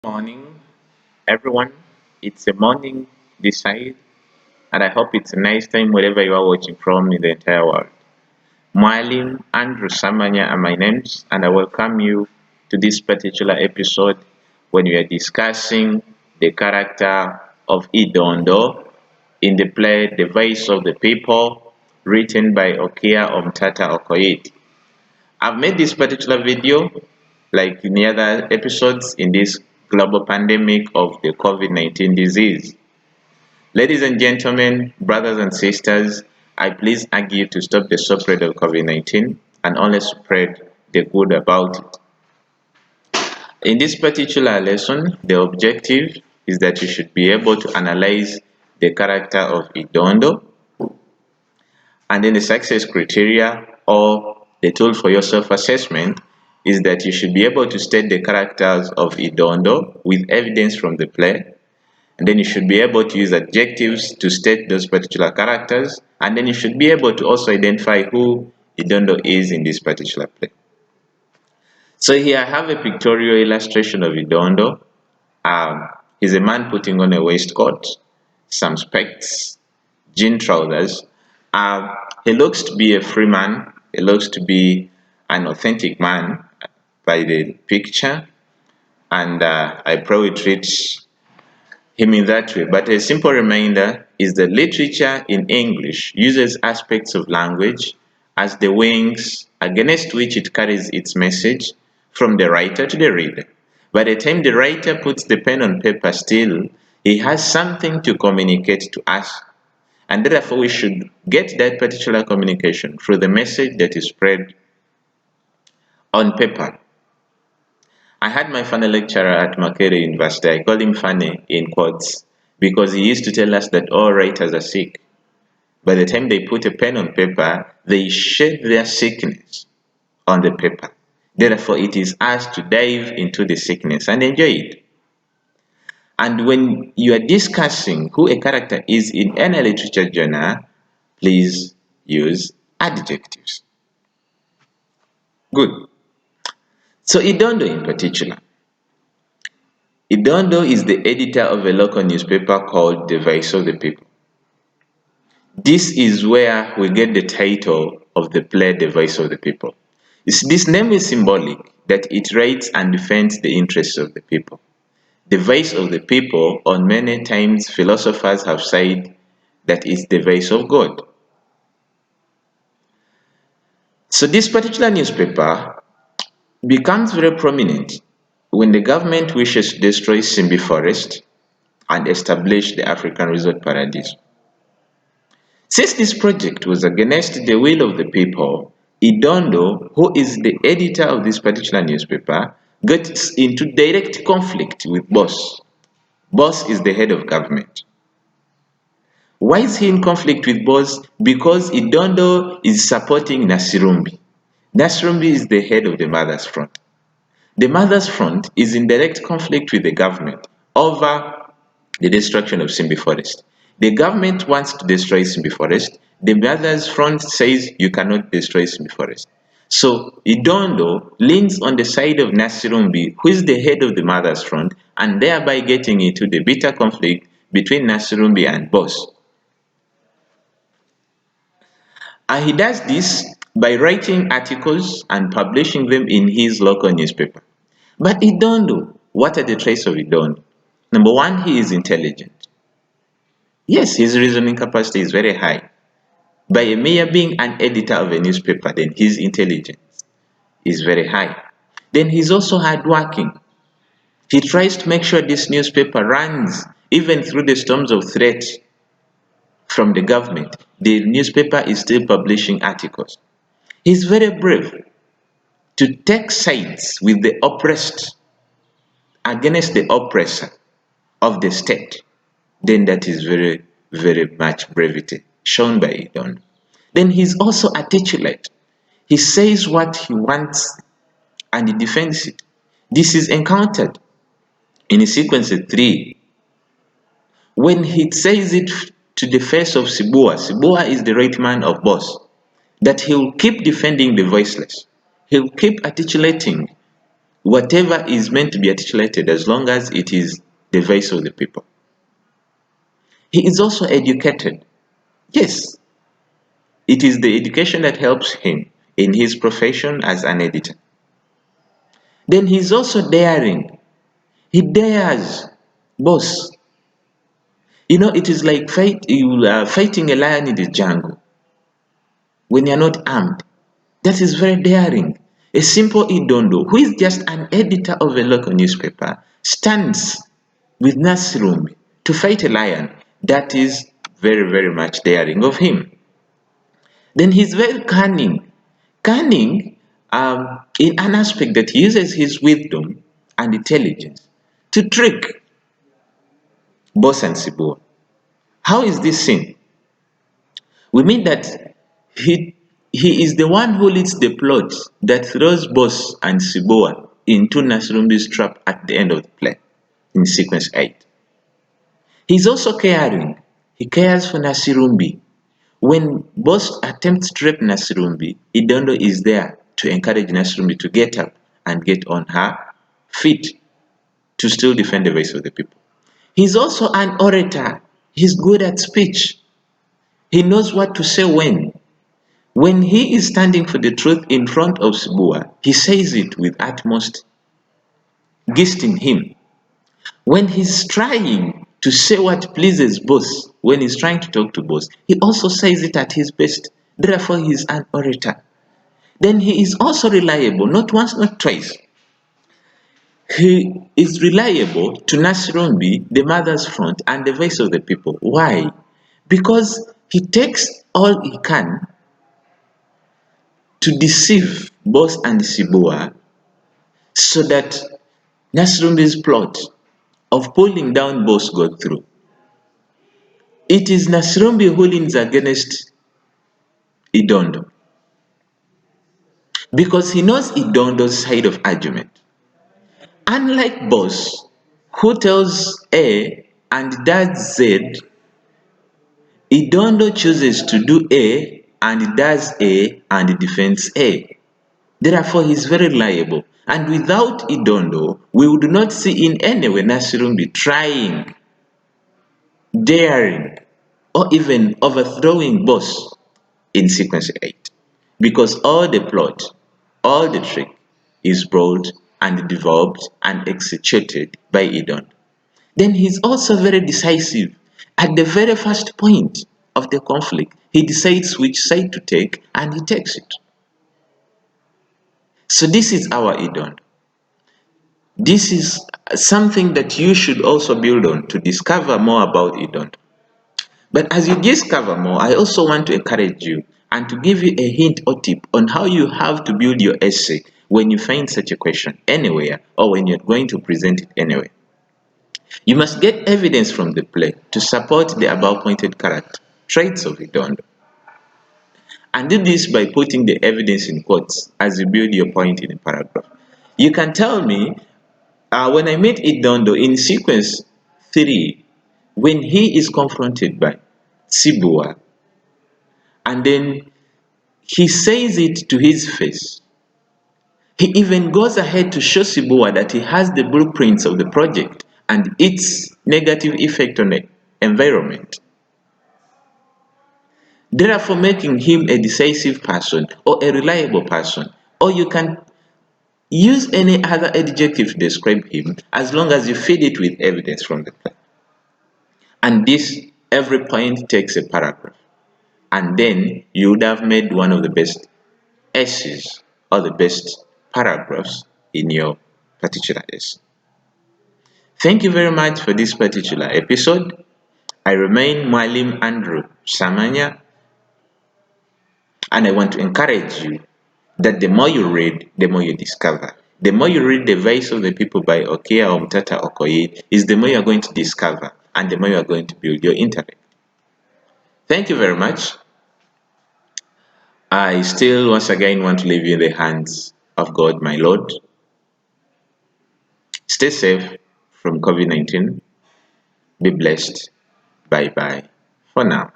Morning, everyone. It's a morning this side, and I hope it's a nice time wherever you are watching from in the entire world. Mualim Andrew Samanya are my names, and I welcome you to this particular episode when we are discussing the character of Idondo in the play The Voice of the People, written by OKIYA OMTATAH OKOITI. I've made this particular video like in the other episodes in this global pandemic of the COVID-19 disease. Ladies and gentlemen, brothers and sisters, I please urge you to stop the spread of COVID-19 and only spread the good about it. In this particular lesson, the objective is that you should be able to analyze the character of Idondo, and then the success criteria or the tool for your self-assessment is that you should be able to state the characters of Idondo with evidence from the play, and then you should be able to use adjectives to state those particular characters, and then you should be able to also identify who Idondo is in this particular play. So here I have a pictorial illustration of Idondo. He's a man putting on a waistcoat, some specs, jean trousers. He looks to be a free man. He looks to be an authentic man by the picture, and I probably treat him in that way. But a simple reminder is that literature in English uses aspects of language as the wings against which it carries its message from the writer to the reader. By the time the writer puts the pen on paper still, he has something to communicate to us, and therefore we should get that particular communication through the message that is spread on paper. I had my funny lecturer at Makerere University. I call him funny in quotes because he used to tell us that all writers are sick. By the time they put a pen on paper, they shed their sickness on the paper. Therefore, it is us to dive into the sickness and enjoy it. And when you are discussing who a character is in any literature genre, please use adjectives. Good. So Idondo in particular. Idondo is the editor of a local newspaper called The Voice of the People. This is where we get the title of the play The Voice of the People. This name is symbolic that it writes and defends the interests of the people. The voice of the people, on many times philosophers have said that it's the voice of God. So this particular newspaper becomes very prominent when the government wishes to destroy Simbi Forest and establish the African Resort Paradise. Since this project was against the will of the people, Idondo, who is the editor of this particular newspaper, gets into direct conflict with Boss. Boss is the head of government. Why is he in conflict with Boss? Because Idondo is supporting Nasirumbi. Nasirumbi is the head of the Mothers Front. The Mothers Front is in direct conflict with the government over the destruction of Simbi Forest. The government wants to destroy Simbi Forest. The Mothers Front says you cannot destroy Simbi Forest. So Idondo leans on the side of Nasirumbi, who is the head of the Mothers Front, and thereby getting into the bitter conflict between Nasirumbi and Boss. And he does this by writing articles and publishing them in his local newspaper. But Idondo, what are the traits of Idondo? Number one, he is intelligent. Yes, his reasoning capacity is very high. By a mere being an editor of a newspaper, then his intelligence is very high. Then he's also hardworking. He tries to make sure this newspaper runs even through the storms of threats from the government. The newspaper is still publishing articles. He's very brave to take sides with the oppressed against the oppressor of the state. Then that is very, very much brevity shown by Idondo. Then he's also articulate. He says what he wants and he defends it. This is encountered in sequence 3 when he says it to the face of Sibua. Sibua is the right man of Boss, that he will keep defending the voiceless. He will keep articulating whatever is meant to be articulated as long as it is the voice of the people. He is also educated. Yes, it is the education that helps him in his profession as an editor. Then he's also daring. He dares, boss. It is like fighting a lion in the jungle when you're not armed. That is very daring. A simple Idondo, who is just an editor of a local newspaper, stands with Nasirumbi to fight a lion. That is very, very much daring of him. Then he's very cunning. Cunning in an aspect that he uses his wisdom and intelligence to trick Boss and Sibua. How is this seen? We mean that he is the one who leads the plot that throws Boss and Sibua into Nasrumbi's trap at the end of the play in sequence 8. He's also caring. He cares for Nasirumbi. When Boss attempts to rape Nasirumbi, Idondo is there to encourage Nasirumbi to get up and get on her feet to still defend the voice of the people. He's also an orator. He's good at speech. He knows what to say when. When he is standing for the truth in front of Sibua, he says it with utmost gist in him. When he's trying to say what pleases Boss, when he's trying to talk to Boss, he also says it at his best. Therefore, he's an orator. Then he is also reliable, not once, not twice. He is reliable to Nasirumbi, the mother's front, and the voice of the people. Why? Because he takes all he can to deceive Boss and Sibua so that Nasrumbi's plot of pulling down Boss got through. It is Nasrumbi who leans against Idondo because he knows Idondo's side of argument. Unlike Boss, who tells A and does Z, Idondo chooses to do A and does A and defends A. Therefore, he is very reliable. And without Idondo, we would not see in any way Nasirumbi trying, daring, or even overthrowing Boss in sequence 8. Because all the plot, all the trick is brought and developed and executed by Idondo. Then he's also very decisive. At the very first point of the conflict, he decides which side to take and he takes it. So this is our Idondo. This is something that you should also build on to discover more about Idondo. But as you discover more, I also want to encourage you and to give you a hint or tip on how you have to build your essay when you find such a question anywhere or when you're going to present it anywhere. You must get evidence from the play to support the above pointed character traits of Idondo. And do this by putting the evidence in quotes as you build your point in a paragraph. You can tell me when I met Idondo in sequence 3, when he is confronted by Sibua, and then he says it to his face. He even goes ahead to show Sibua that he has the blueprints of the project and its negative effect on the environment, therefore making him a decisive person or a reliable person, or you can use any other adjective to describe him as long as you feed it with evidence from the play. And this, every point takes a paragraph. And then you would have made one of the best essays or the best paragraphs in your particular essay. Thank you very much for this particular episode. I remain Mwalim Andrew Samanya, and I want to encourage you that the more you read, the more you discover. The more you read The Voice of the People by OKIYA OMTATAH OKOITI is the more you are going to discover and the more you are going to build your intellect. Thank you very much. I still once again want to leave you in the hands of God, my Lord. Stay safe from COVID-19. Be blessed. Bye-bye for now.